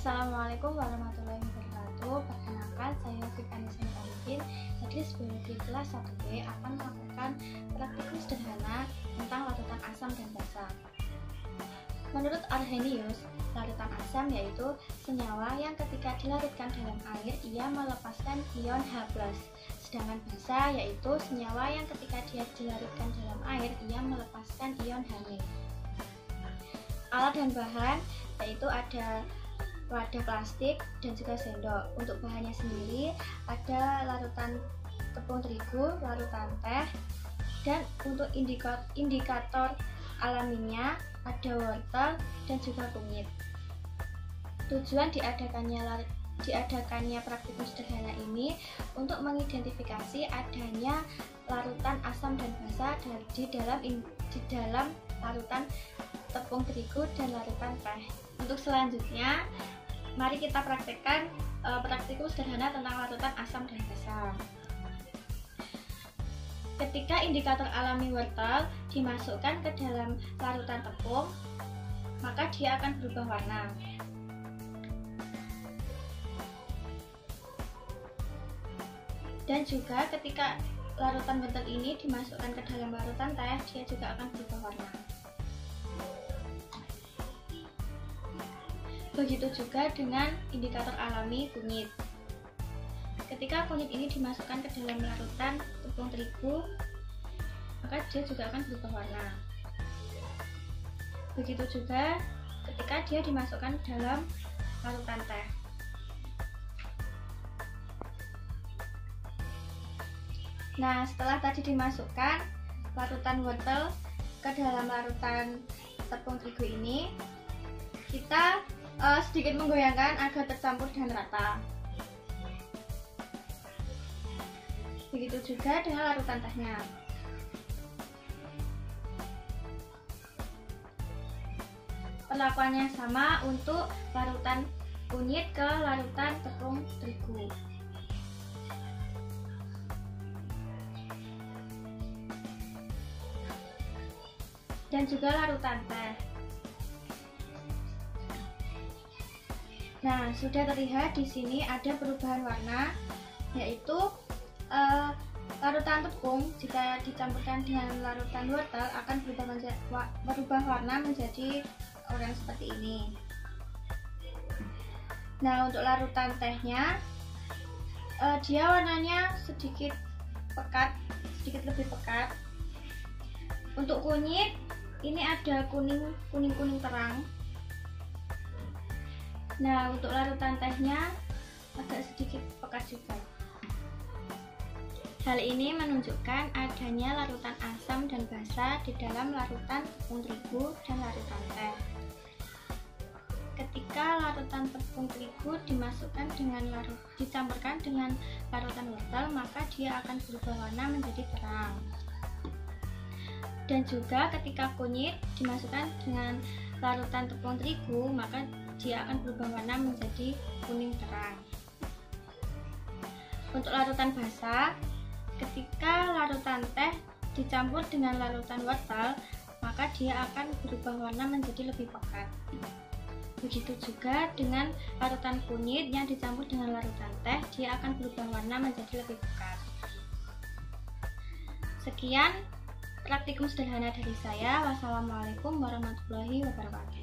Assalamualaikum warahmatullahi wabarakatuh. Perkenalkan, saya Fikani Arifin. Teknis Biologi kelas 1B akan melakukan praktikum sederhana tentang larutan asam dan basa. Menurut Arrhenius, larutan asam yaitu senyawa yang ketika dilarutkan dalam air ia melepaskan ion H+. Sedangkan basa yaitu senyawa yang ketika dia dilarutkan dalam air ia melepaskan ion H-. Alat dan bahan yaitu ada wadah plastik dan juga sendok. Untuk bahannya sendiri ada larutan tepung terigu, larutan teh, dan untuk indikator alaminya ada wortel dan juga kunyit. Tujuan diadakannya praktikum sederhana ini untuk mengidentifikasi adanya larutan asam dan basa di dalam larutan tepung terigu dan larutan teh. Untuk selanjutnya, mari kita praktekkan praktikum sederhana tentang larutan asam dan basa. Ketika indikator alami wortel dimasukkan ke dalam larutan tepung, maka dia akan berubah warna. Dan juga ketika larutan wortel ini dimasukkan ke dalam larutan teh, dia juga akan berubah warna. Begitu juga dengan indikator alami kunyit. Ketika kunyit ini dimasukkan ke dalam larutan tepung terigu, maka dia juga akan berubah warna. Begitu juga ketika dia dimasukkan dalam larutan teh. Nah, setelah tadi dimasukkan larutan wortel ke dalam larutan tepung terigu ini, kita sedikit menggoyangkan agar tercampur dan rata. Begitu juga dengan larutan tehnya. Perlakuannya sama untuk larutan kunyit ke larutan tepung terigu. Dan juga larutan teh. Nah, sudah terlihat di sini ada perubahan warna, yaitu larutan tepung jika dicampurkan dengan larutan wortel akan berubah warna menjadi oranye seperti ini. Nah, untuk larutan tehnya, dia warnanya sedikit lebih pekat. Untuk kunyit, ini ada kuning terang. Nah, untuk larutan tehnya agak sedikit pekat juga. Hal ini menunjukkan adanya larutan asam dan basa di dalam larutan tepung terigu dan larutan teh. Ketika larutan tepung terigu dicampurkan dengan larutan wortel, maka dia akan berubah warna menjadi terang. Dan juga ketika kunyit dimasukkan dengan larutan tepung terigu, maka dia akan berubah warna menjadi kuning terang. Untuk larutan basa, ketika larutan teh dicampur dengan larutan wortel, maka dia akan berubah warna menjadi lebih pekat. Begitu juga dengan larutan kunyit yang dicampur dengan larutan teh, dia akan berubah warna menjadi lebih pekat. Sekian praktikum sederhana dari saya. Wassalamualaikum warahmatullahi wabarakatuh.